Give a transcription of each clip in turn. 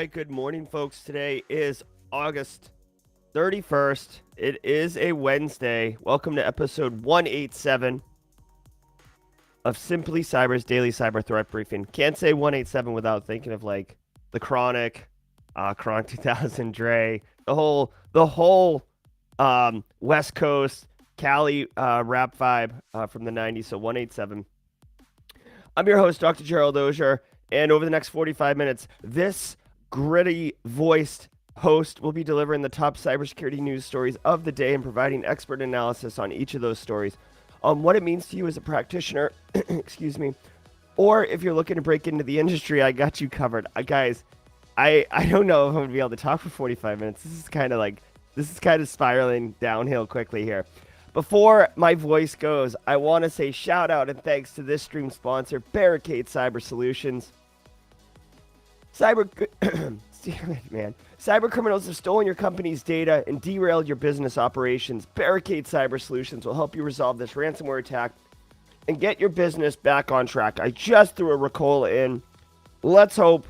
right, good morning, folks. Today is August 31st. It is a Wednesday. Welcome to episode 187 of Simply Cyber's Daily Cyber Threat Briefing. Can't say 187 without thinking of like the Chronic, Chronic 2000, Dre, the whole West Coast Cali rap vibe from the 90s. So 187. I'm your host, Dr. Gerald Auger, and over the next 45 minutes, this gritty voiced host will be delivering the top cybersecurity news stories of the day and providing expert analysis on each of those stories, on what it means to you as a practitioner, excuse me, or if you're looking to break into the industry, I got you covered. Guys, I don't know if I'm going to be able to talk for 45 minutes. This is kind of spiraling downhill quickly here. Before my voice goes, I want to say shout out and thanks to this stream sponsor, Barricade Cyber Solutions. Cyber criminals have stolen your company's data and derailed your business operations. Barricade Cyber Solutions will help you resolve this ransomware attack and get your business back on track. I just threw a Ricola in. Let's hope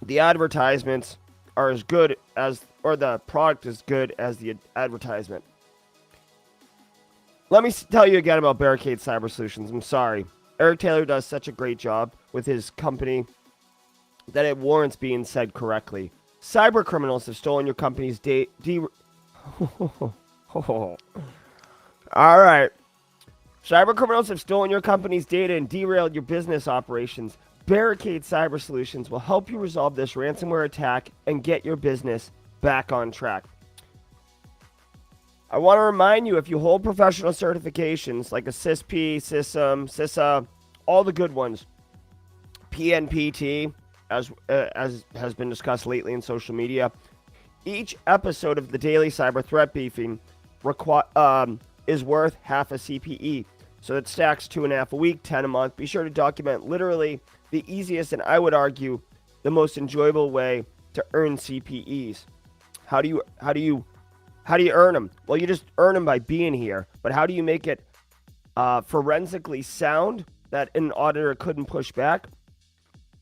the advertisements are as good as, or the product is good as the advertisement. Let me tell you again about Barricade Cyber Solutions. I'm sorry. Eric Taylor does such a great job with his company that it warrants being said correctly. Cyber criminals have stolen your company's data. All right. Cyber criminals have stolen your company's data and derailed your business operations. Barricade Cyber Solutions will help you resolve this ransomware attack and get your business back on track. I want to remind you, if you hold professional certifications like a CISP, CISM, CISA, all the good ones, PNPT, as has been discussed lately in social media, each episode of the Daily Cyber Threat Briefing is worth half a CPE. So that stacks 2.5 a week, 10 a month. Be sure to document literally the easiest and I would argue the most enjoyable way to earn CPEs. How do you earn them? Well, you just earn them by being here. But how do you make it forensically sound that an auditor couldn't push back?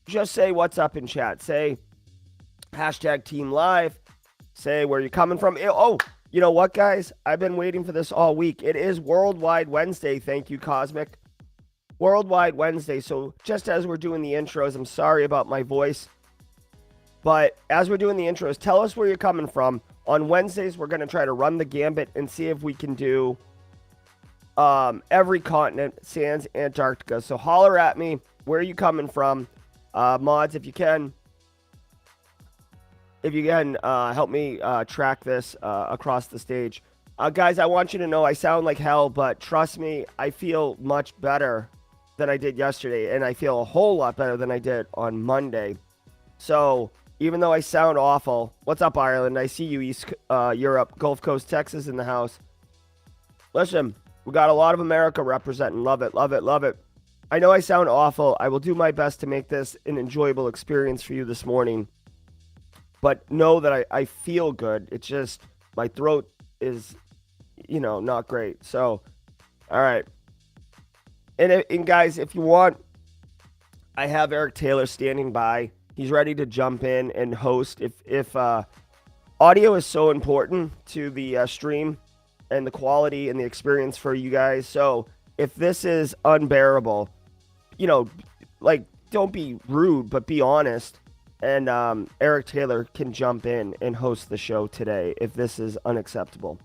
Just say what's up in chat. Say hashtag team live. Say where you're coming from. Oh, you know what, guys? I've been waiting for this all week. It is Worldwide Wednesday. Thank you, Cosmic. Worldwide Wednesday. So just as we're doing the intros, I'm sorry about my voice. But as we're doing the intros, tell us where you're coming from. On Wednesdays, we're going to try to run the gambit and see if we can do every continent, sans Antarctica. So holler at me. Where are you coming from? Mods, if you can help me track this across the stage. Guys, I want you to know I sound like hell, but trust me, I feel much better than I did yesterday, and I feel a whole lot better than I did on Monday. So even though I sound awful, what's up, Ireland? I see you, East Europe, Gulf Coast, Texas in the house. Listen, we got a lot of America representing. Love it, love it, love it. I know I sound awful. I will do my best to make this an enjoyable experience for you this morning. But know that I feel good. It's just my throat is, not great. So, all right. And guys, if you want, I have Eric Taylor standing by. He's ready to jump in and host. If audio is so important to the stream and the quality and the experience for you guys. So if this is unbearable, don't be rude, but be honest. And Eric Taylor can jump in and host the show today if this is unacceptable.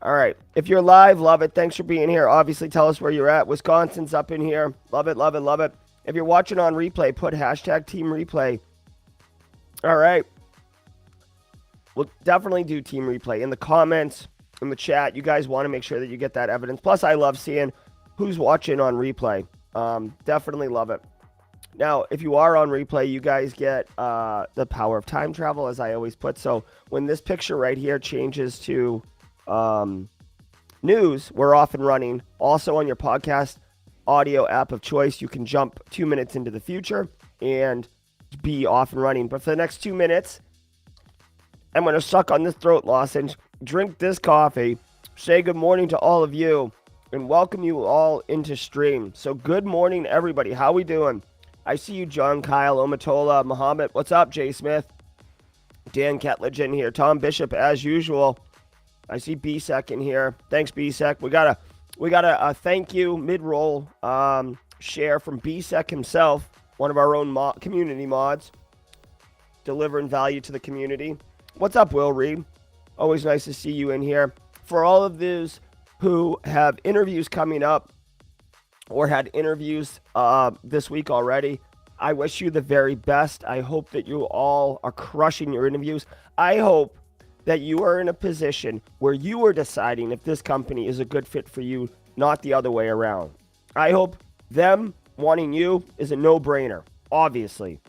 All right. If you're live, love it. Thanks for being here. Obviously, tell us where you're at. Wisconsin's up in here. Love it, love it, love it. If you're watching on replay, put hashtag team replay. All right. We'll definitely do team replay. In the comments, in the chat, you guys want to make sure that you get that evidence. Plus, I love seeing who's watching on replay. Definitely love it. Now, if you are on replay, you guys get the power of time travel, as I always put. So when this picture right here changes to news, we're off and running. Also on your podcast audio app of choice, you can jump 2 minutes into the future and be off and running. But for the next 2 minutes, I'm going to suck on this throat lozenge, drink this coffee, say good morning to all of you, and welcome you all into stream. So good morning, everybody. How we doing? I see you, John Kyle, Omatola, Muhammad. What's up, Jay Smith? Dan Ketledge in here. Tom Bishop, as usual. I see BSEC in here. Thanks, BSEC. We got a thank you mid-roll share from BSEC himself, one of our own community mods, delivering value to the community. What's up, Will Reed? Always nice to see you in here. For all of those who have interviews coming up or had interviews this week already, I wish you the very best. I hope that you all are crushing your interviews. I hope that you are in a position where you are deciding if this company is a good fit for you, not the other way around. I hope them wanting you is a no-brainer, obviously.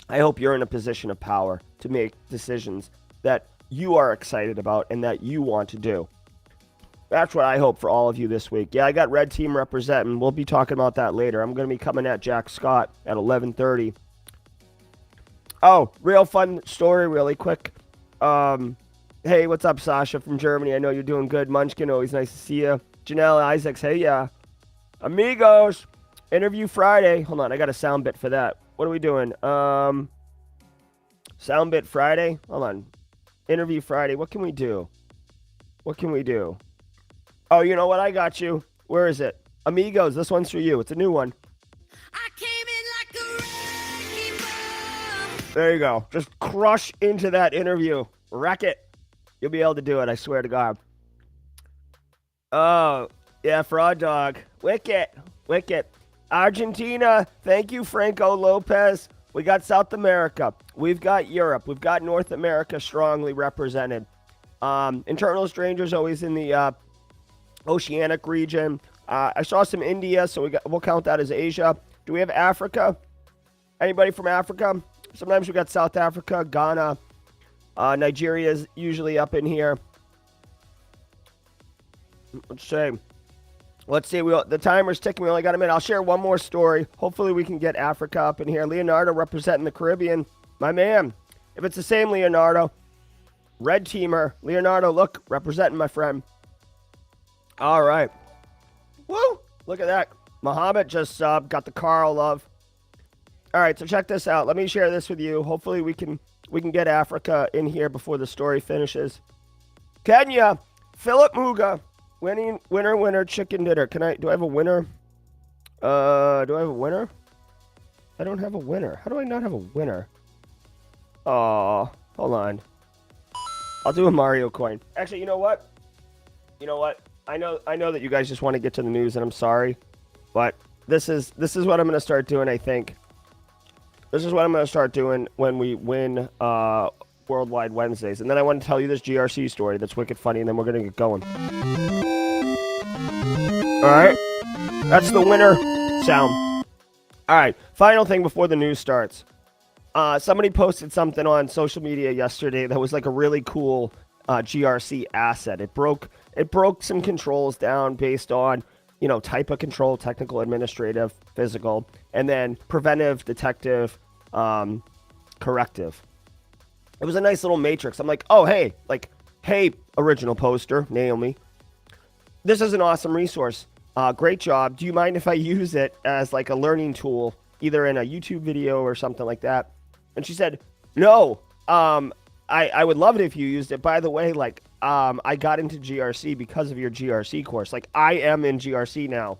I hope you're in a position of power to make decisions that you are excited about and that you want to do. That's what I hope for all of you this week. Yeah, I got Red Team representing. We'll be talking about that later. I'm going to be coming at Jack Scott at 11:30. Oh, real fun story really quick. Hey, what's up, Sasha from Germany? I know you're doing good. Munchkin, always nice to see you. Janelle Isaacs, hey, yeah. Amigos, interview Friday. Hold on, I got a sound bit for that. What are we doing? Sound bit Friday? Hold on. Interview Friday. What can we do? What can we do? Oh, you know what? I got you. Where is it? Amigos, this one's for you. It's a new one. I came in like a wrecking ball. There you go. Just crush into that interview. Wreck it. You'll be able to do it, I swear to God. Oh, yeah, Fraud Dog. Wicked. Wicked. Argentina. Thank you, Franco Lopez. We got South America. We've got Europe. We've got North America strongly represented. Internal strangers always in the Oceanic region. I saw some India, so we'll count that as Asia. Do we have Africa? Anybody from Africa? Sometimes we got South Africa, Ghana. Nigeria is usually up in here. Let's see. The timer's ticking. We only got a minute. I'll share one more story. Hopefully we can get Africa up in here. Leonardo representing the Caribbean. My man. If it's the same Leonardo. Red teamer. Leonardo, look. Representing my friend. All right. Woo! Look at that. Muhammad just got the Carl love. All right, so check this out. Let me share this with you. Hopefully we can get Africa in here before the story finishes. Kenya, Philip Muga, winner, chicken dinner. Do I have a winner? Do I have a winner? I don't have a winner. How do I not have a winner? Oh, hold on. I'll do a Mario coin. Actually, you know what? I know that you guys just want to get to the news, and I'm sorry, but this is what I'm going to start doing, I think. This is what I'm going to start doing when we win Worldwide Wednesdays. And then I want to tell you this GRC story that's wicked funny, and then we're going to get going. All right? That's the winner sound. All right. Final thing before the news starts. Somebody posted something on social media yesterday that was like a really cool GRC asset. It broke some controls down based on, type of control, technical, administrative, physical, and then preventive, detective, corrective. It was a nice little matrix. I'm like, oh, hey, original poster, Naomi. This is an awesome resource. Great job. Do you mind if I use it as like a learning tool, either in a YouTube video or something like that? And she said, no, I would love it if you used it. By the way, I got into GRC because of your GRC course. I am in GRC now.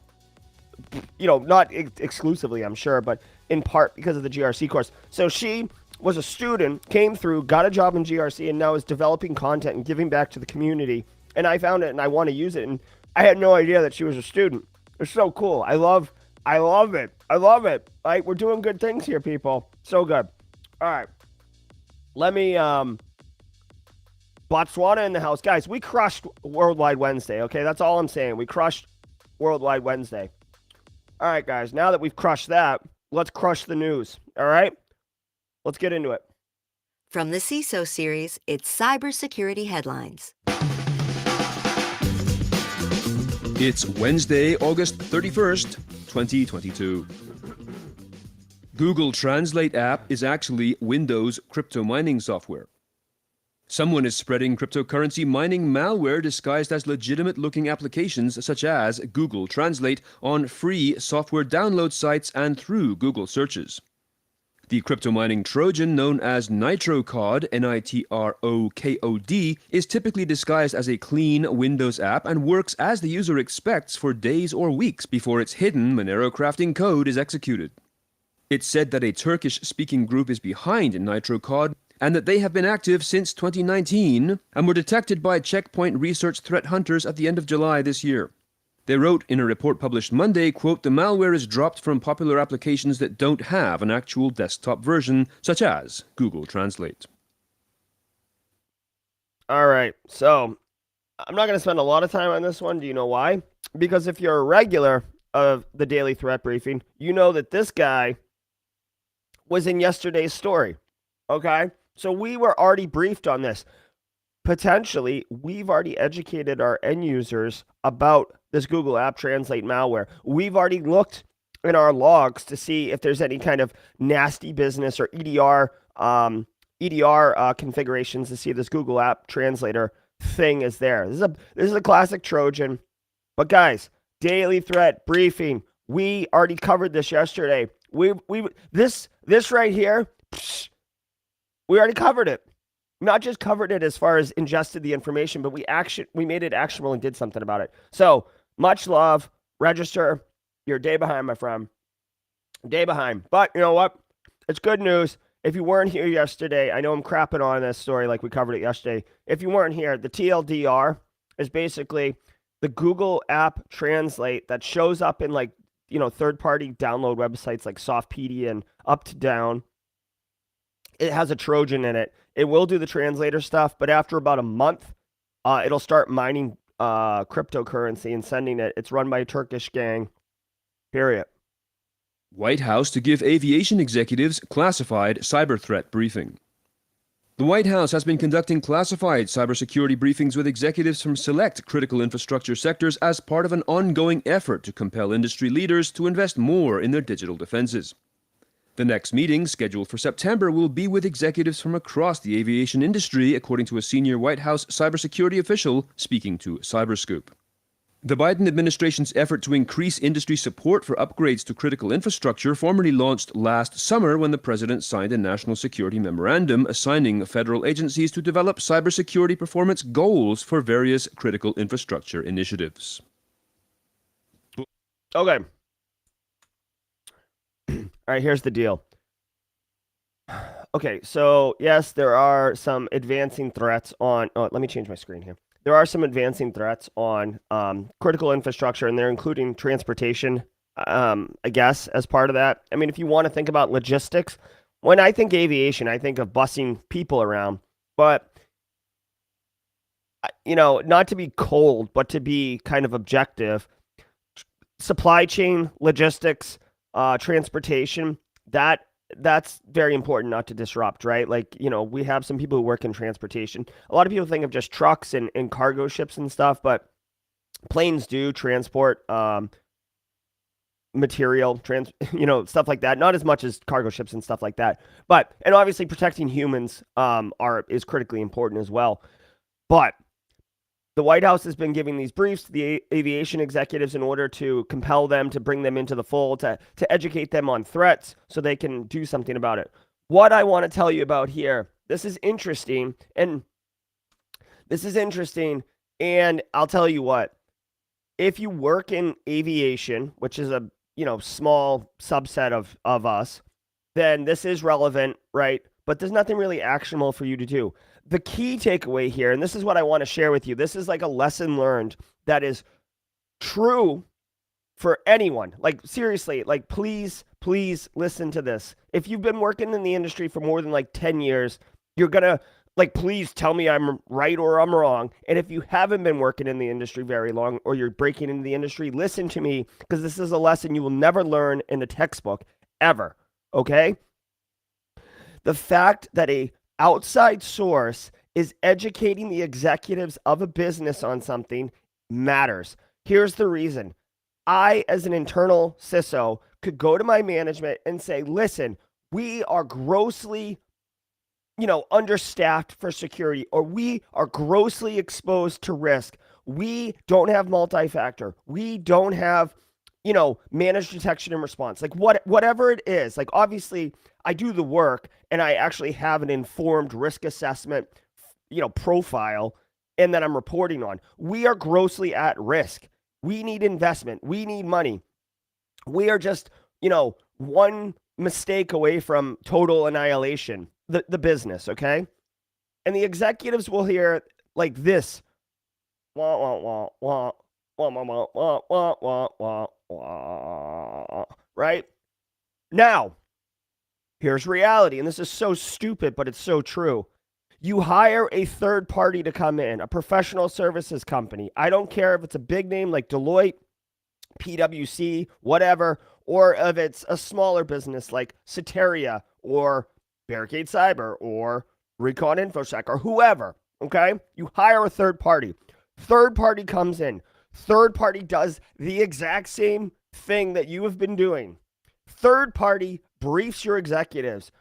Not exclusively, I'm sure, but in part because of the GRC course. So she was a student, came through, got a job in GRC, and now is developing content and giving back to the community. And I found it, and I want to use it. And I had no idea that she was a student. It's so cool. I love it. I love it. We're doing good things here, people. So good. All right. Let me, Botswana in the house. Guys, we crushed Worldwide Wednesday, okay? That's all I'm saying. We crushed Worldwide Wednesday. All right, guys. Now that we've crushed that, let's crush the news, all right? Let's get into it. From the CISO series, it's Cybersecurity Headlines. It's Wednesday, August 31st, 2022. Google Translate app is actually Windows crypto mining software. Someone is spreading cryptocurrency mining malware disguised as legitimate-looking applications such as Google Translate on free software download sites and through Google searches. The crypto mining Trojan, known as NitroCod, Nitrokod, is typically disguised as a clean Windows app and works as the user expects for days or weeks before its hidden Monero crafting code is executed. It's said that a Turkish-speaking group is behind NitroCod and that they have been active since 2019 and were detected by Checkpoint Research threat hunters at the end of July this year. They wrote in a report published Monday, quote, "The malware is dropped from popular applications that don't have an actual desktop version, such as Google Translate." All right, so I'm not going to spend a lot of time on this one. Do you know why? Because if you're a regular of the Daily Threat Briefing, you know that this guy was in yesterday's story, okay? So we were already briefed on this. Potentially, we've already educated our end users about this Google App Translate malware. We've already looked in our logs to see if there's any kind of nasty business or EDR configurations to see if this Google App Translator thing is there. This is a classic Trojan. But guys, Daily Threat Briefing. We already covered this yesterday. This right here, we already covered it. Not just covered it as far as ingested the information, but we made it actionable and did something about it. So much love. Register. You're a day behind, my friend. Day behind. But you know what? It's good news. If you weren't here yesterday, I know I'm crapping on this story like we covered it yesterday. If you weren't here, the TLDR is basically the Google App Translate that shows up in third-party download websites like Softpedia and Up to Down. It has a Trojan in it. It will do the translator stuff, but after about a month, it'll start mining cryptocurrency and sending it. It's run by a Turkish gang, period. White House to give aviation executives classified cyber threat briefing. The White House has been conducting classified cybersecurity briefings with executives from select critical infrastructure sectors as part of an ongoing effort to compel industry leaders to invest more in their digital defenses. The next meeting, scheduled for September, will be with executives from across the aviation industry, according to a senior White House cybersecurity official speaking to Cyberscoop. The Biden administration's effort to increase industry support for upgrades to critical infrastructure formally launched last summer when the president signed a national security memorandum assigning federal agencies to develop cybersecurity performance goals for various critical infrastructure initiatives. Okay. All right, here's the deal. Okay, so yes, there are some advancing threats on... let me change my screen here. There are some advancing threats on critical infrastructure, and they're including transportation, I guess, as part of that. I mean, if you want to think about logistics, when I think aviation, I think of bussing people around. But, not to be cold, but to be kind of objective, supply chain, logistics, transportation, that's very important not to disrupt, right? We have some people who work in transportation. A lot of people think of just trucks and cargo ships and stuff, but planes do transport material, stuff like that. Not as much as cargo ships and stuff like that. And obviously protecting humans is critically important as well. But the White House has been giving these briefs to the aviation executives in order to compel them to bring them into the fold, to educate them on threats so they can do something about it. What I want to tell you about here, this is interesting, and I'll tell you what. If you work in aviation, which is a small subset of us, then this is relevant, right? But there's nothing really actionable for you to do. The key takeaway here, and this is what I want to share with you, this is like a lesson learned that is true for anyone. Seriously, please listen to this. If you've been working in the industry for more than 10 years, you're going to, please tell me I'm right or I'm wrong. And if you haven't been working in the industry very long or you're breaking into the industry, listen to me, because this is a lesson you will never learn in a textbook, ever, okay? The fact that a outside source is educating the executives of a business on something matters. Here's the reason. I, as an internal CISO, could go to my management and say, listen, we are grossly understaffed for security, or we are grossly exposed to risk. We don't have multi-factor. We don't have, managed detection and response. Like whatever it is, like obviously I do the work and I actually have an informed risk assessment, profile, and that I'm reporting on. We are grossly at risk. We need investment. We need money. We are just, one mistake away from total annihilation, the business, okay? And the executives will hear like this. Wah, wah, wah, wah, wah, wah, wah, wah, wah, wah, wah, right? Now, here's reality, and this is so stupid, but it's so true. You hire a third party to come in, a professional services company. I don't care if it's a big name like Deloitte, PwC, whatever, or if it's a smaller business like Ceteria or Barricade Cyber or Recon InfoSec or whoever, okay? You hire a third party. Third party comes in. Third party does the exact same thing that you have been doing. Third party briefs your executives.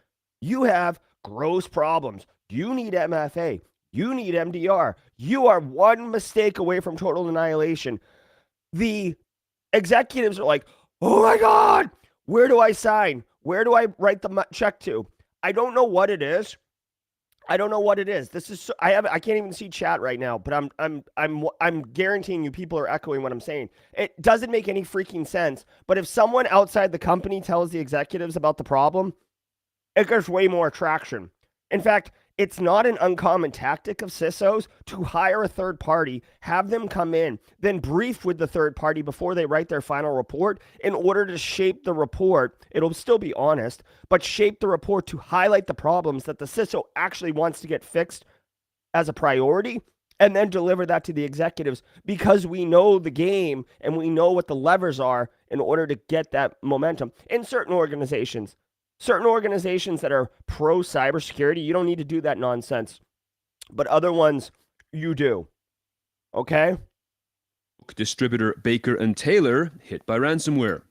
You have gross problems. You need MFA. You need MDR. You are one mistake away from total annihilation. The executives are like, oh my God, where do I sign? Where do I write the check to? I don't know what it is. I don't know what it is. This is so, I can't even see chat right now, but I'm guaranteeing you people are echoing what I'm saying. It doesn't make any freaking sense. But if someone outside the company tells the executives about the problem, it gets way more traction. In fact, it's not an uncommon tactic of CISOs to hire a third party, have them come in, then brief with the third party before they write their final report in order to shape the report. It'll still be honest, but shape the report to highlight the problems that the CISO actually wants to get fixed as a priority, and then deliver that to the executives because we know the game and we know what the levers are in order to get that momentum. In certain organizations that are pro cybersecurity, you don't need to do that nonsense. But other ones, you do. Okay? Distributor Baker & Taylor hit by ransomware.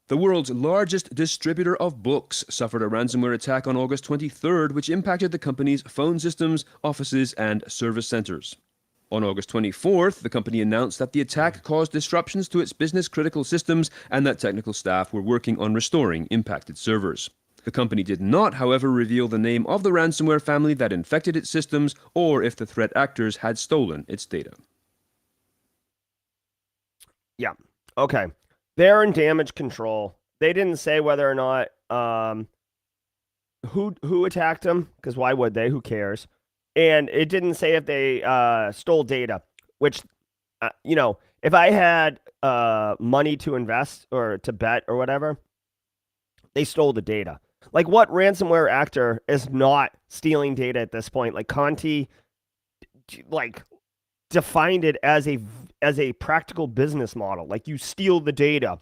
The world's largest distributor of books suffered a ransomware attack on August 23rd, which impacted the company's phone systems, offices, and service centers. On August 24th, the company announced that the attack caused disruptions to its business-critical systems and that technical staff were working on restoring impacted servers. The company did not, however, reveal the name of the ransomware family that infected its systems or if the threat actors had stolen its data. Yeah. Okay. They're in damage control. They didn't say whether or not who attacked them, because why would they? Who cares? And it didn't say if they stole data, which, if I had money to invest or to bet or whatever, they stole the data. Like, what ransomware actor is not stealing data at this point? Like, Conti, defined it as a practical business model. Like, you steal the data,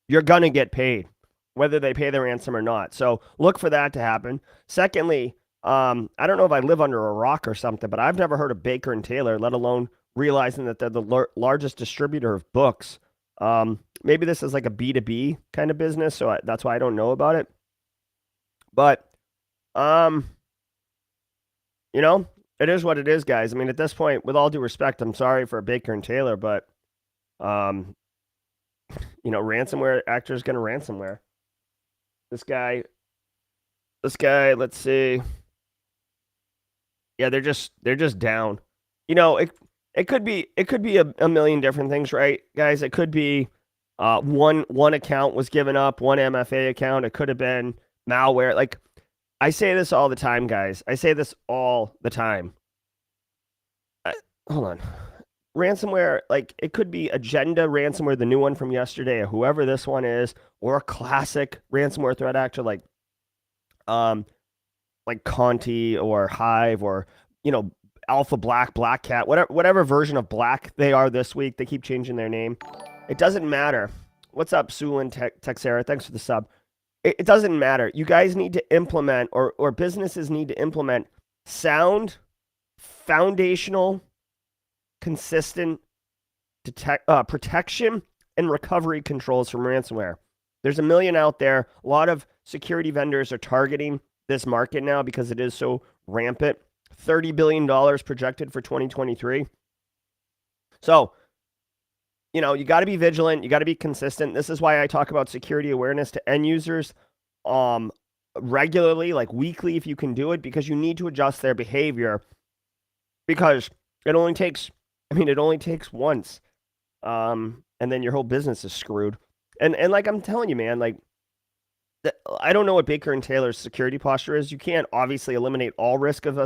you're gonna get paid, whether they pay the ransom or not. So look for that to happen. Secondly, I don't know if I live under a rock or something, but I've never heard of Baker and Taylor, let alone realizing that they're the largest distributor of books. Maybe this is like a B2B kind of business, so that's why I don't know about it. But, it is what it is, guys. I mean, at this point, with all due respect, I'm sorry for Baker and Taylor, but, ransomware actor is going to ransomware. This guy, let's see. Yeah, they're just down. It could be a million different things, right, guys? It could be one account was given up, one MFA account. It could have been malware. Like, I say this all the time, guys. I say this all the time. Hold on. Ransomware, like, it could be Agenda ransomware, the new one from yesterday, or whoever this one is, or a classic ransomware threat actor like Conti or Hive or, Alpha Black, Black Cat, whatever version of Black they are this week. They keep changing their name. It doesn't matter. What's up, Sulin Texera? Thanks for the sub. It doesn't matter. You guys need to implement, or businesses need to implement sound, foundational, consistent protection and recovery controls from ransomware. There's a million out there. A lot of security vendors are targeting this market now because it is so rampant. $30 billion projected for 2023. So, you got to be vigilant. You got to be consistent. This is why I talk about security awareness to end users regularly, like weekly if you can do it, because you need to adjust their behavior, because it only takes once. And then your whole business is screwed. And like I'm telling you, man, like I don't know what Baker and Taylor's security posture is. You can't obviously eliminate all risk of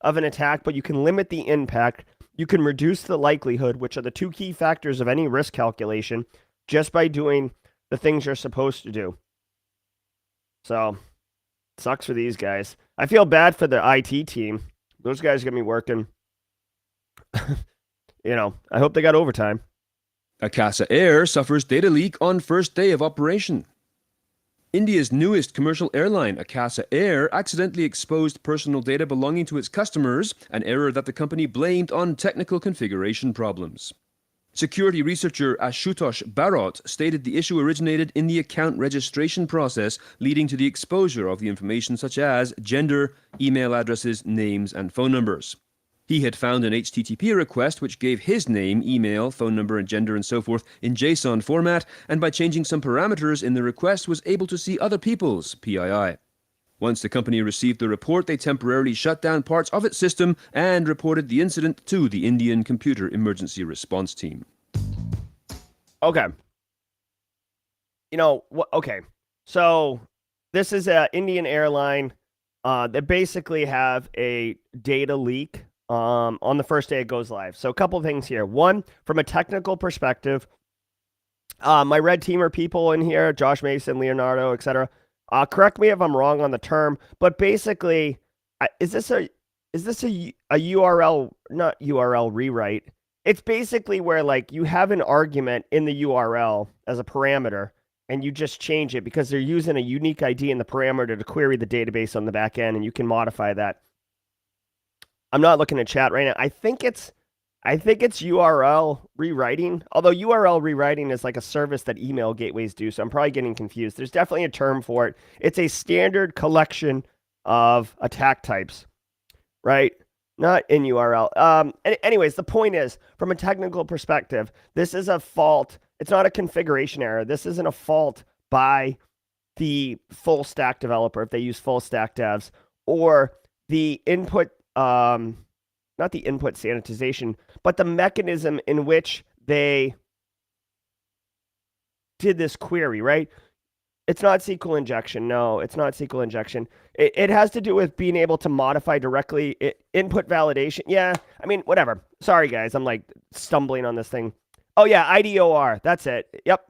an attack, but you can limit the impact. You can reduce the likelihood, which are the two key factors of any risk calculation, just by doing the things you're supposed to do. So, sucks for these guys. I feel bad for the IT team. Those guys are going to be working. I hope they got overtime. Akasa Air suffers data leak on first day of operation. India's newest commercial airline, Akasa Air, accidentally exposed personal data belonging to its customers, an error that the company blamed on technical configuration problems. Security researcher Ashutosh Bharot stated the issue originated in the account registration process, leading to the exposure of the information such as gender, email addresses, names, and phone numbers. He had found an HTTP request which gave his name, email, phone number, and gender and so forth in JSON format, and by changing some parameters in the request was able to see other people's PII. Once the company received the report, they temporarily shut down parts of its system and reported the incident to the Indian Computer Emergency Response Team. Okay. Okay. So this is an Indian airline that basically have a data leak on the first day it goes live. So a couple of things here. One, from a technical perspective, my red teamer people in here, Josh Mason, Leonardo, etc. Correct me if I'm wrong on the term, but basically, is this a URL, not URL rewrite? It's basically where like you have an argument in the URL as a parameter, and you just change it because they're using a unique ID in the parameter to query the database on the back end, and you can modify that. I'm not looking at chat right now. I think it's URL rewriting, although URL rewriting is like a service that email gateways do, so I'm probably getting confused. There's definitely a term for it. It's a standard collection of attack types, right? Not in URL. Anyways, the point is, from a technical perspective, this is a fault. It's not a configuration error. This isn't a fault by the full stack developer if they use full stack devs, or the input, not the input sanitization, but the mechanism in which they did this query, right? It's not SQL injection. No, it's not SQL injection. It has to do with being able to modify directly input validation. Yeah, I mean, whatever. Sorry, guys. I'm like stumbling on this thing. Oh, yeah, IDOR. That's it. Yep.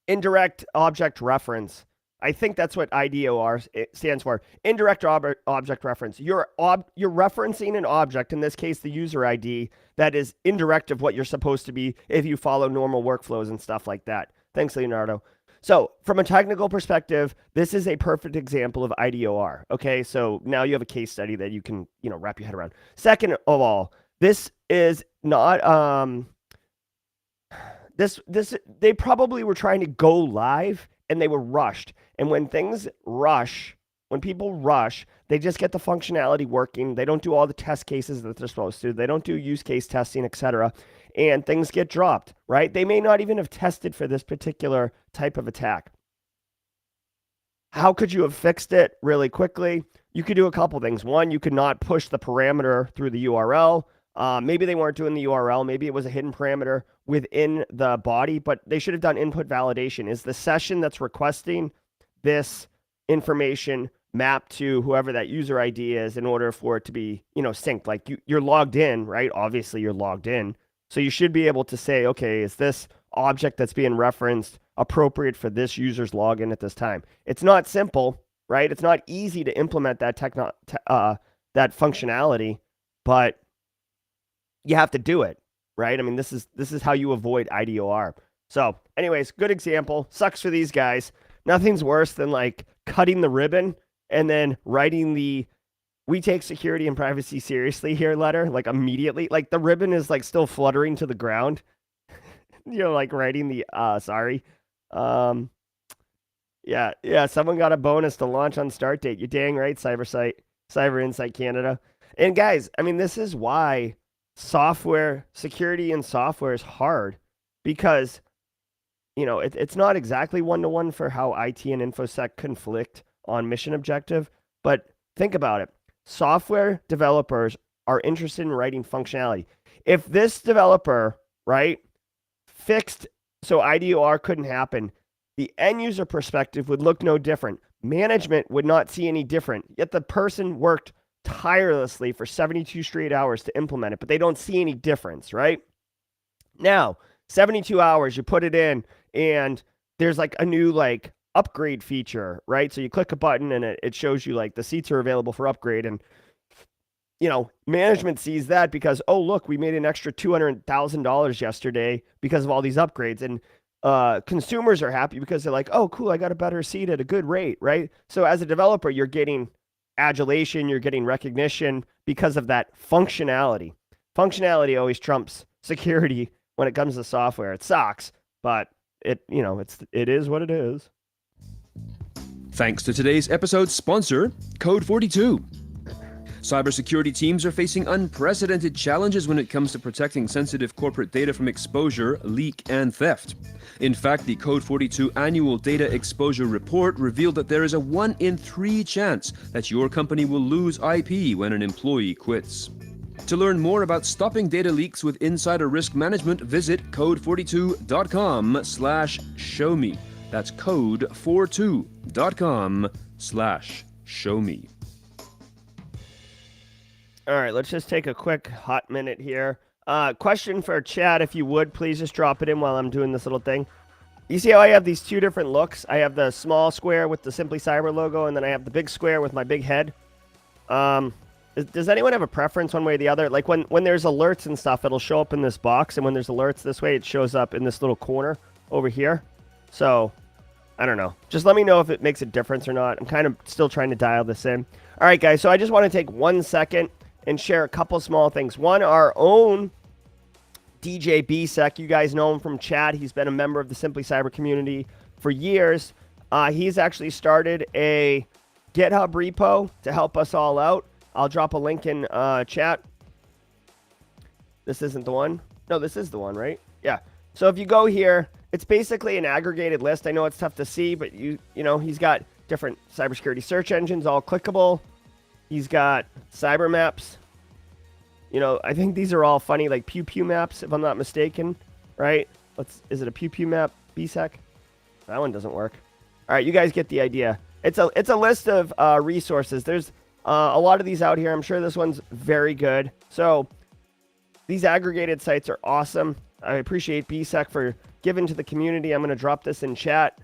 Indirect object reference. I think that's what IDOR stands for. Indirect object reference. You're referencing an object, in this case, the user ID, that is indirect of what you're supposed to be if you follow normal workflows and stuff like that. Thanks, Leonardo. So from a technical perspective, this is a perfect example of IDOR. Okay, so now you have a case study that you can, wrap your head around. Second of all, this is not they probably were trying to go live and they were rushed. And when people rush, they just get the functionality working. They don't do all the test cases that they're supposed to. They don't do use case testing, etc. And things get dropped, right? They may not even have tested for this particular type of attack. How could you have fixed it really quickly? You could do a couple things. One, you could not push the parameter through the URL. Maybe they weren't doing the URL. Maybe it was a hidden parameter within the body, but they should have done input validation. Is the session that's requesting this information mapped to whoever that user ID is in order for it to be, synced? Like you're logged in, right? Obviously you're logged in. So you should be able to say, okay, is this object that's being referenced appropriate for this user's login at this time? It's not simple, right? It's not easy to implement that that functionality, but you have to do it, right? I mean, this is how you avoid IDOR. So anyways, good example. Sucks for these guys. Nothing's worse than like cutting the ribbon and then writing the "we take security and privacy seriously" here letter, like immediately. Like the ribbon is like still fluttering to the ground. Like writing the sorry. Yeah. Someone got a bonus to launch on start date. You're dang right, Cyber Insight Canada. And guys, I mean, this is why software security and software is hard because it's not exactly one-to-one for how IT and InfoSec conflict on mission objective, but think about it. Software developers are interested in writing functionality. If this developer, right, fixed so IDOR couldn't happen, the end user perspective would look no different. Management would not see any different. Yet the person worked tirelessly for 72 straight hours to implement it, but they don't see any difference, right? Now, 72 hours, you put it in, and there's like a new like upgrade feature, right? So you click a button and it shows you like the seats are available for upgrade. And, management sees that because, oh, look, we made an extra $200,000 yesterday because of all these upgrades. And consumers are happy because they're like, oh, cool, I got a better seat at a good rate, right? So as a developer, you're getting adulation, you're getting recognition because of that functionality. Functionality always trumps security when it comes to software. It sucks, but it is what it is. Thanks to today's episode's sponsor, Code 42. Cybersecurity teams are facing unprecedented challenges when it comes to protecting sensitive corporate data from exposure, leak, and theft. In fact, the Code 42 Annual Data Exposure Report revealed that there is a 1 in 3 chance that your company will lose IP when an employee quits. To learn more about stopping data leaks with insider risk management, visit code42.com/showme. That's code42.com/showme. All right, let's just take a quick hot minute here. Question for chat, if you would, please just drop it in while I'm doing this little thing. You see how I have these two different looks? I have the small square with the Simply Cyber logo, and then I have the big square with my big head. Does anyone have a preference one way or the other? Like when there's alerts and stuff, it'll show up in this box, and when there's alerts this way, it shows up in this little corner over here. So, I don't know. Just let me know if it makes a difference or not. I'm kind of still trying to dial this in. All right, guys, so I just want to take 1 second and share a couple small things. One, our own DJ BSEC. You guys know him from chat. He's been a member of the Simply Cyber community for years. He's actually started a GitHub repo to help us all out. I'll drop a link in chat. This isn't the one. No, this is the one, right? Yeah. So if you go here, it's basically an aggregated list. I know it's tough to see, but you know, he's got different cybersecurity search engines, all clickable. He's got cyber maps. You know, I think these are all funny, like pew pew maps, if I'm not mistaken, right? Is it a pew pew map, BSEC? That one doesn't work. All right, you guys get the idea. It's a list of resources. There's a lot of these out here. I'm sure this one's very good. So these aggregated sites are awesome. I appreciate BSEC for giving to the community. I'm going to drop this in chat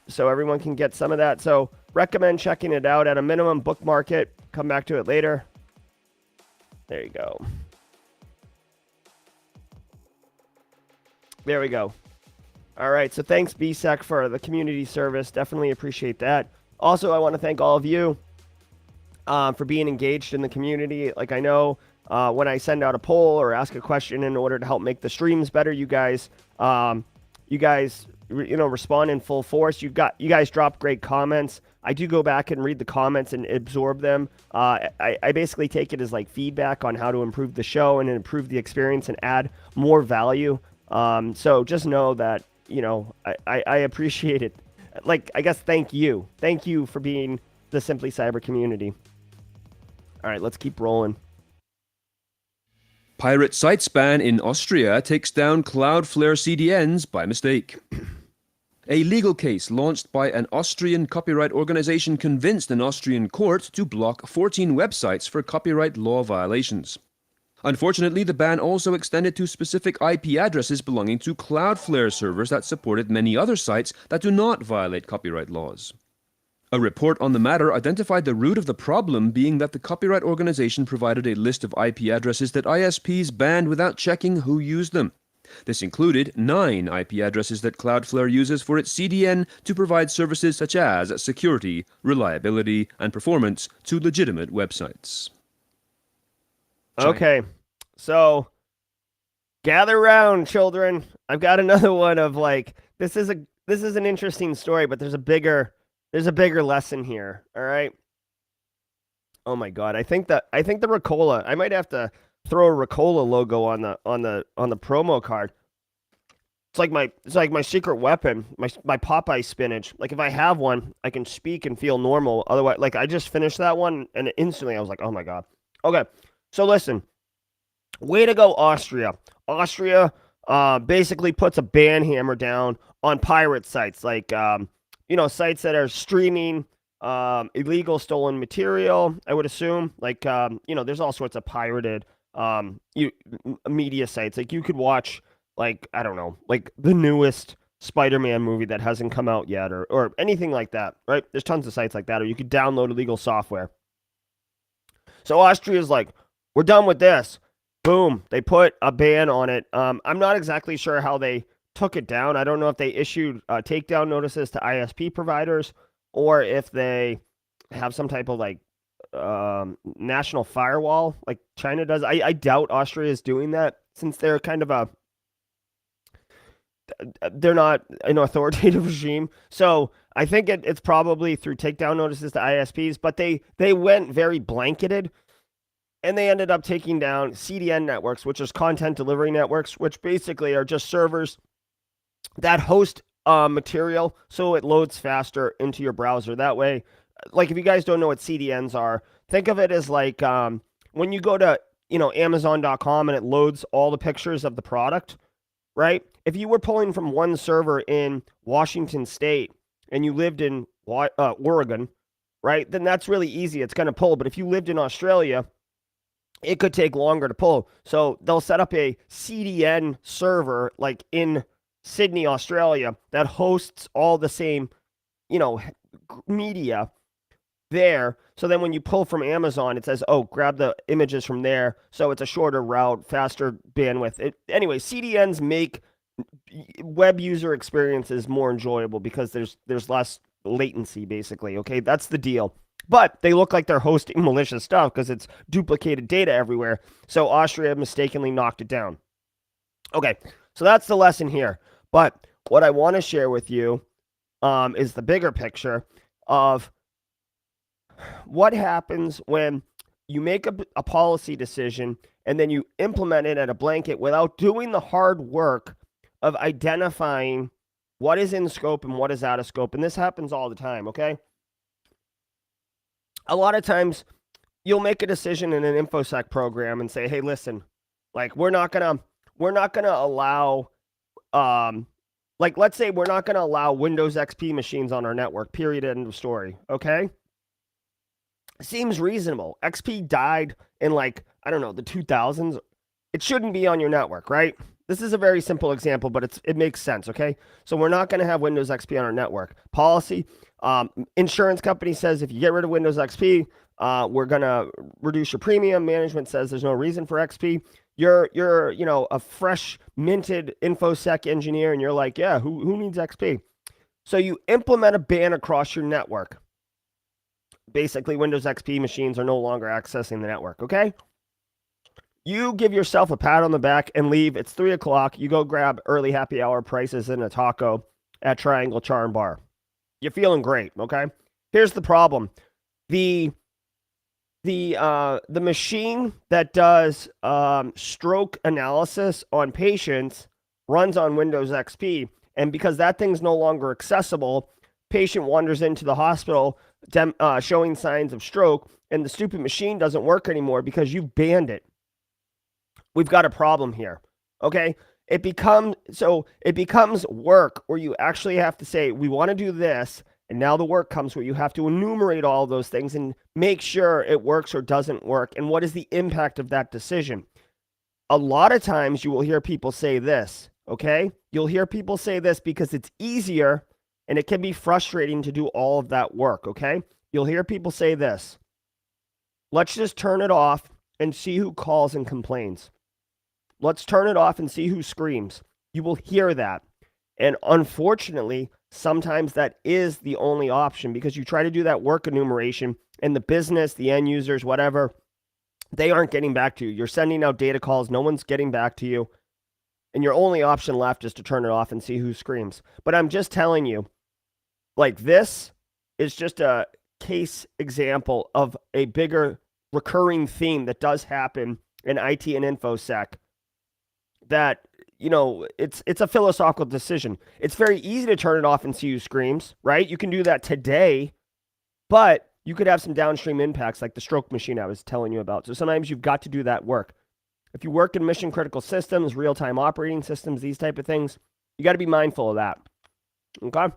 so everyone can get some of that. So recommend checking it out at a minimum. Bookmark it. Come back to it later. There you go. There we go. All right. So thanks, BSEC, for the community service. Definitely appreciate that. Also, I want to thank all of you for being engaged in the community. Like, I know when I send out a poll or ask a question in order to help make the streams better, you guys respond in full force. You guys drop great comments. I do go back and read the comments and absorb them. I basically take it as like feedback on how to improve the show and improve the experience and add more value. So just know that, I appreciate it. Like, I guess, thank you. Thank you for being the Simply Cyber community. All right, let's keep rolling. Pirate site span in Austria takes down Cloudflare CDNs by mistake. A legal case launched by an Austrian copyright organization convinced an Austrian court to block 14 websites for copyright law violations. Unfortunately, the ban also extended to specific IP addresses belonging to Cloudflare servers that supported many other sites that do not violate copyright laws. A report on the matter identified the root of the problem being that the copyright organization provided a list of IP addresses that ISPs banned without checking who used them. This included 9 IP addresses that Cloudflare uses for its CDN to provide services such as security, reliability, and performance to legitimate websites. Okay, so gather round, children. I've got another one of like, this is this is an interesting story, but there's a bigger lesson here. All right. Oh my God. I think the Ricola, I might have to throw a Ricola logo on the promo card. It's like my secret weapon, my Popeye spinach. Like if I have one, I can speak and feel normal. Otherwise, like I just finished that one and instantly I was like, oh my God. Okay. So listen, way to go, Austria. Austria basically puts a ban hammer down on pirate sites, like sites that are streaming illegal stolen material. I would assume, like there's all sorts of pirated media sites. Like you could watch, like I don't know, like the newest Spider-Man movie that hasn't come out yet, or anything like that. Right? There's tons of sites like that, or you could download illegal software. So Austria's like, we're done with this. Boom. They put a ban on it. I'm not exactly sure how they took it down. I don't know if they issued takedown notices to ISP providers or if they have some type of like national firewall like China does. I doubt Austria is doing that since they're kind of they're not an authoritative regime. So I think it's probably through takedown notices to ISPs, but they went very blanketed. And they ended up taking down CDN networks, which is content delivery networks, which basically are just servers that host material so it loads faster into your browser. That way, like if you guys don't know what CDNs are, think of it as like when you go to Amazon.com and it loads all the pictures of the product, right? If you were pulling from one server in Washington State and you lived in Oregon, right, then that's really easy. It's going to pull. But if you lived in Australia, it could take longer to pull. So they'll set up a CDN server like in Sydney, Australia, that hosts all the same, media there. So then when you pull from Amazon, it says, oh, grab the images from there. So it's a shorter route, faster bandwidth. Anyway, CDNs make web user experiences more enjoyable because there's less latency, basically. Okay, that's the deal. But they look like they're hosting malicious stuff because it's duplicated data everywhere. So Austria mistakenly knocked it down. Okay, so that's the lesson here. But what I want to share with you is the bigger picture of what happens when you make a policy decision and then you implement it at a blanket without doing the hard work of identifying what is in scope and what is out of scope. And this happens all the time, okay? A lot of times you'll make a decision in an InfoSec program and say, hey, listen, like we're not gonna allow let's say we're not gonna allow Windows XP machines on our network, period, end of story. Okay? Seems reasonable. XP died in the 2000s. It shouldn't be on your network, right? This is a very simple example, but it makes sense, okay? So we're not going to have Windows XP on our network. Policy, insurance company says if you get rid of Windows XP, we're going to reduce your premium. Management says there's no reason for XP. You're a fresh minted InfoSec engineer, and you're like, yeah, who needs XP? So you implement a ban across your network. Basically, Windows XP machines are no longer accessing the network, okay? You give yourself a pat on the back and leave. It's 3 o'clock. You go grab early happy hour prices and a taco at Triangle Charm Bar. You're feeling great, okay? Here's the problem. The machine that does stroke analysis on patients runs on Windows XP. And because that thing's no longer accessible, patient wanders into the hospital showing signs of stroke, and the stupid machine doesn't work anymore because you've banned it. We've got a problem here, okay? It becomes work where you actually have to say, we want to do this, and now the work comes where you have to enumerate all of those things and make sure it works or doesn't work, and what is the impact of that decision. A lot of times you will hear people say this, okay? You'll hear people say this because it's easier, and it can be frustrating to do all of that work, okay? You'll hear people say this, let's just turn it off and see who calls and complains. Let's turn it off and see who screams. You will hear that. And unfortunately, sometimes that is the only option because you try to do that work enumeration and the business, the end users, whatever, they aren't getting back to you. You're sending out data calls. No one's getting back to you. and your only option left is to turn it off and see who screams. But I'm just telling you, like, this is just a case example of a bigger recurring theme that does happen in IT and InfoSec that, it's a philosophical decision. It's very easy to turn it off and see who screams, right? You can do that today, but you could have some downstream impacts like the stroke machine I was telling you about. So sometimes you've got to do that work. If you work in mission critical systems, real-time operating systems, these type of things, you got to be mindful of that. Okay?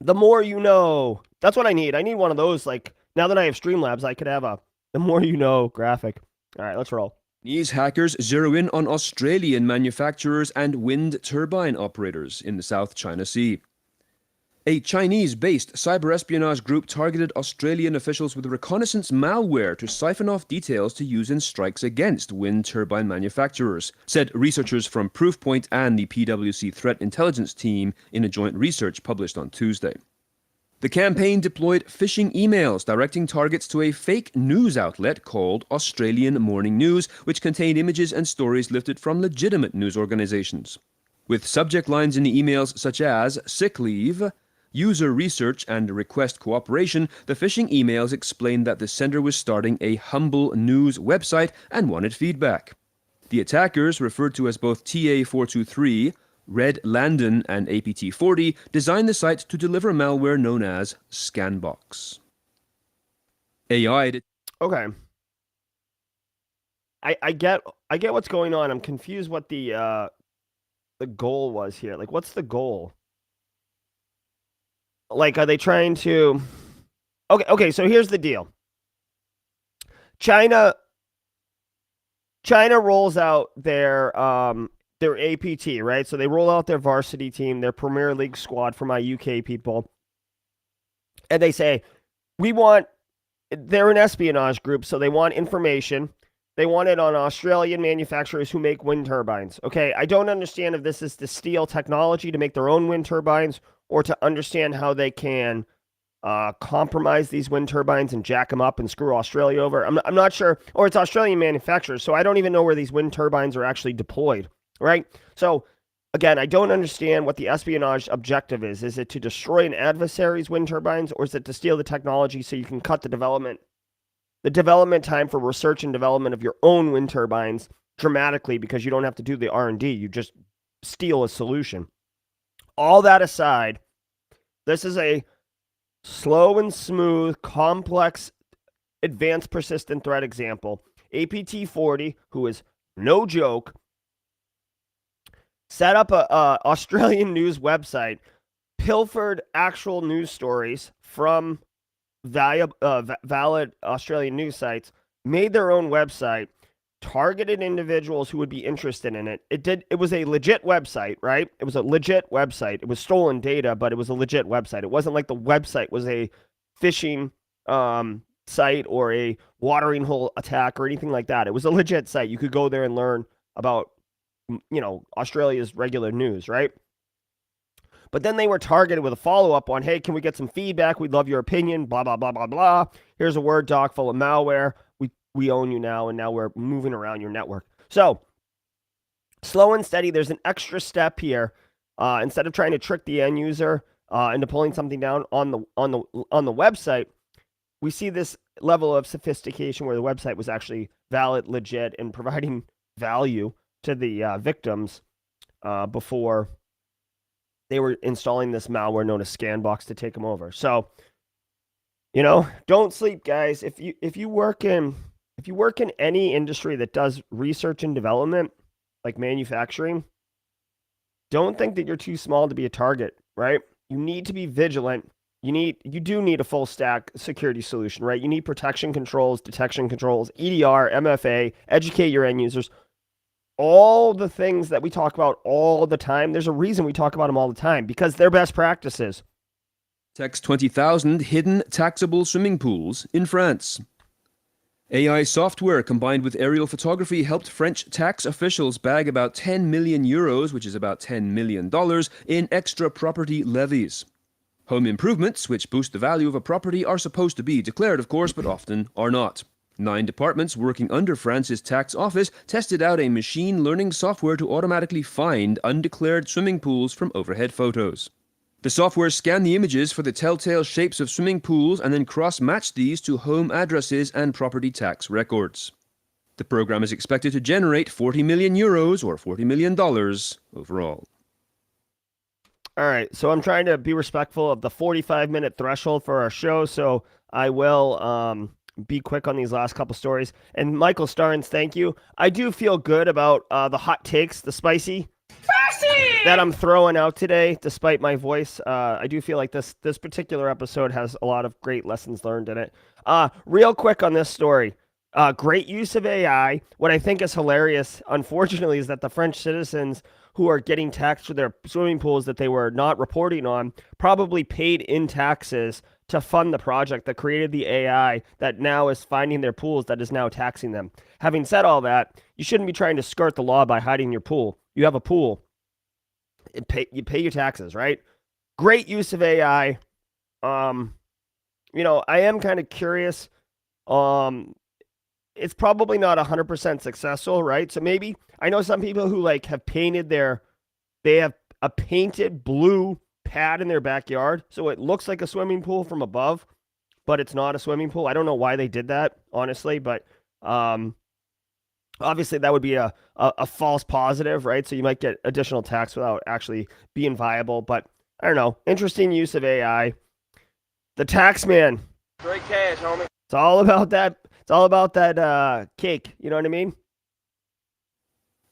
The more you know. That's what I need. I need one of those, like, now that I have Streamlabs, I could have a the more you know graphic. All right, let's roll. These hackers zero in on Australian manufacturers and wind turbine operators in the South China Sea. A Chinese-based cyber espionage group targeted Australian officials with reconnaissance malware to siphon off details to use in strikes against wind turbine manufacturers, said researchers from Proofpoint and the PwC Threat Intelligence Team in a joint research published on Tuesday. The campaign deployed phishing emails directing targets to a fake news outlet called Australian Morning News, which contained images and stories lifted from legitimate news organizations. With subject lines in the emails such as sick leave, user research, and request cooperation, the phishing emails explained that the sender was starting a humble news website and wanted feedback. The attackers, referred to as both TA423, Red Landon, and APT40, designed the site to deliver malware known as Scanbox. AI. Okay. I get what's going on. I'm confused what the goal was here. Like, what's the goal? Like, are they trying to... Okay, so here's the deal. China rolls out their APT, right? So they roll out their varsity team, their Premier League squad for my UK people. And they say, they're an espionage group, so they want information. They want it on Australian manufacturers who make wind turbines. Okay, I don't understand if this is to steal technology to make their own wind turbines or to understand how they can compromise these wind turbines and jack them up and screw Australia over. I'm not sure. Or it's Australian manufacturers, so I don't even know where these wind turbines are actually deployed, right? So, again, I don't understand what the espionage objective is. Is it to destroy an adversary's wind turbines, or is it to steal the technology so you can cut the development time for research and development of your own wind turbines dramatically because you don't have to do the R&D. You just steal a solution. All that aside, this is a slow and smooth, complex, advanced persistent threat example. APT40, who is no joke, set up a Australian news website, pilfered actual news stories from valid Australian news sites, made their own website, targeted individuals who would be interested in it. It was a legit website, right? It was a legit website. It was stolen data, but it was a legit website. It wasn't like the website was a phishing site or a watering hole attack or anything like that. It was a legit site. You could go there and learn about, Australia's regular news, right? But then they were targeted with a follow-up on, hey, can we get some feedback? We'd love your opinion, blah, blah, blah, blah, blah. Here's a Word doc full of malware. We own you now, and now we're moving around your network. So, slow and steady, there's an extra step here. Instead of trying to trick the end user into pulling something down on the website, we see this level of sophistication where the website was actually valid, legit, and providing value to the victims before they were installing this malware known as Scanbox to take them over. So, don't sleep, guys. If you work in any industry that does research and development, like manufacturing, don't think that you're too small to be a target, right? You need to be vigilant. You do need a full stack security solution, right? You need protection controls, detection controls, EDR, MFA, educate your end users. All the things that we talk about all the time, there's a reason we talk about them all the time, because they're best practices. Text 20,000 hidden taxable swimming pools in France. AI software combined with aerial photography helped French tax officials bag about 10 million euros, which is about $10 million, in extra property levies. Home improvements, which boost the value of a property, are supposed to be declared, of course, but often are not. 9 departments working under France's tax office tested out a machine learning software to automatically find undeclared swimming pools from overhead photos. The software scanned the images for the telltale shapes of swimming pools and then cross-matched these to home addresses and property tax records. The program is expected to generate 40 million euros or $40 million overall. All right, so I'm trying to be respectful of the 45-minute threshold for our show, so I will be quick on these last couple stories. And Michael Starnes, thank you. I do feel good about the hot takes, the spicy that I'm throwing out today, despite my voice. I do feel like this particular episode has a lot of great lessons learned in it. Real quick on this story. Great use of AI. What I think is hilarious, unfortunately, is that the French citizens who are getting taxed for their swimming pools that they were not reporting on probably paid in taxes to fund the project that created the AI that now is finding their pools that is now taxing them. Having said all that, you shouldn't be trying to skirt the law by hiding your pool. You have a pool. You pay your taxes, right? Great use of AI. I am kind of curious. It's probably not 100% successful, right? So maybe I know some people who have painted they have a painted blue pad in their backyard, so it looks like a swimming pool from above, but it's not a swimming pool. I don't know why they did that, honestly, but obviously that would be a false positive, right? So you might get additional tax without actually being viable, but I don't know. Interesting use of AI. The tax man. Straight cash, homie. It's all about that. It's all about that cake. You know what I mean?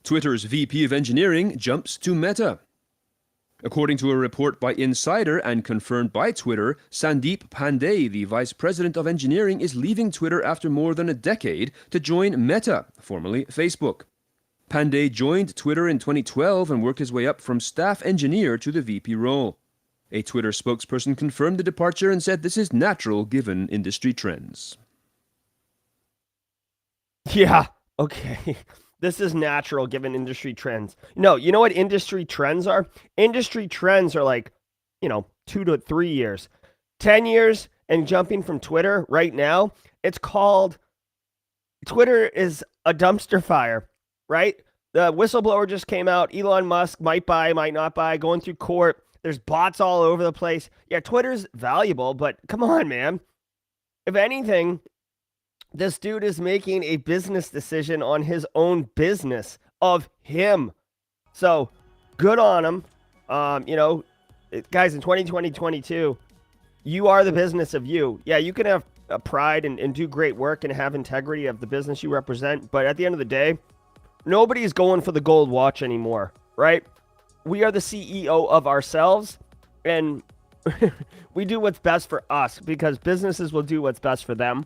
Twitter's VP of Engineering jumps to Meta. According to a report by Insider and confirmed by Twitter, Sandeep Pandey, the Vice President of Engineering, is leaving Twitter after more than a decade to join Meta, formerly Facebook. Pandey joined Twitter in 2012 and worked his way up from staff engineer to the VP role. A Twitter spokesperson confirmed the departure and said this is natural given industry trends. Yeah, okay. This is natural given industry trends. No, you know what industry trends are? Industry trends are 2 to 3 years. 10 years and jumping from Twitter right now, it's called, Twitter is a dumpster fire, right? The whistleblower just came out. Elon Musk might buy, might not buy, going through court. There's bots all over the place. Yeah, Twitter's valuable, but come on, man. If anything, this dude is making a business decision on his own business of him. So good on him. Guys, in 2022, you are the business of you. Yeah, you can have a pride and do great work and have integrity of the business you represent. But at the end of the day, nobody's going for the gold watch anymore, right? We are the CEO of ourselves, and we do what's best for us because businesses will do what's best for them.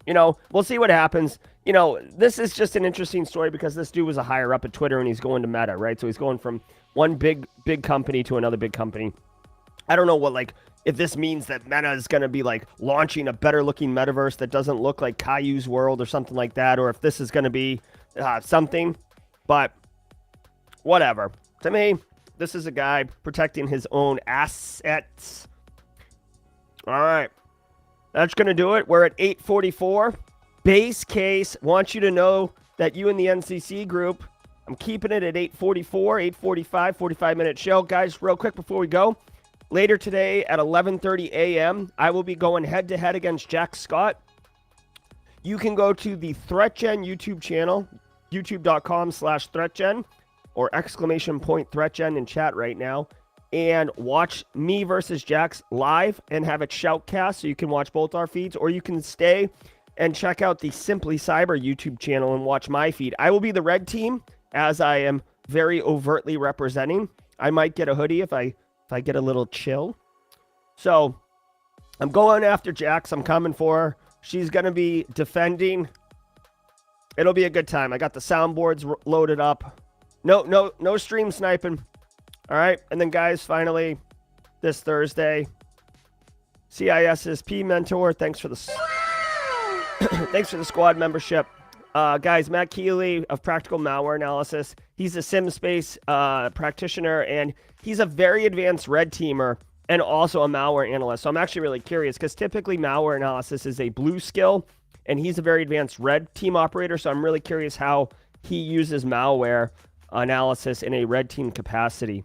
We'll see what happens. This is just an interesting story because this dude was a higher up at Twitter and he's going to Meta, right? So he's going from one big company to another big company. I don't know what, if this means that Meta is going to be launching a better looking metaverse that doesn't look like Caillou's world or something like that, or if this is going to be something, but whatever. To me, this is a guy protecting his own assets. All right. That's going to do it. We're at 8:44. Base case. Want you to know that you in the NCC group, I'm keeping it at 8:44, 8:45, 45-minute show. Guys, real quick before we go, later today at 11:30 a.m., I will be going head-to-head against Jack Scott. You can go to the ThreatGen YouTube channel, youtube.com/ThreatGen, or !ThreatGen in chat right now, and watch me versus Jax live and have it shoutcast so you can watch both our feeds, or you can stay and check out the Simply Cyber YouTube channel and watch my feed. I will be the red team as I am very overtly representing. I might get a hoodie if I get a little chill. So I'm going after Jax. I'm coming for her. She's going to be defending. It'll be a good time. I got the soundboards loaded up. No stream sniping. All right, and then guys, finally, this Thursday, CISSP mentor. Thanks for the squad membership, guys. Matt Keeley of Practical Malware Analysis. He's a SimSpace practitioner, and he's a very advanced red teamer and also a malware analyst. So I'm actually really curious because typically malware analysis is a blue skill, and he's a very advanced red team operator. So I'm really curious how he uses malware analysis in a red team capacity.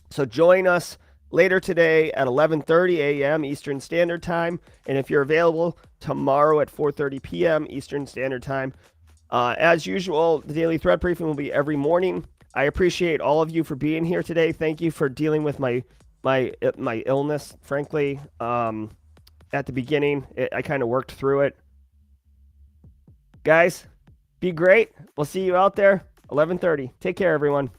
So join us later today at 11:30 a.m. Eastern Standard Time. And if you're available, tomorrow at 4:30 p.m. Eastern Standard Time. As usual, the daily threat briefing will be every morning. I appreciate all of you for being here today. Thank you for dealing with my illness, frankly. At the beginning, I kind of worked through it. Guys, be great. We'll see you out there, 11:30. Take care, everyone.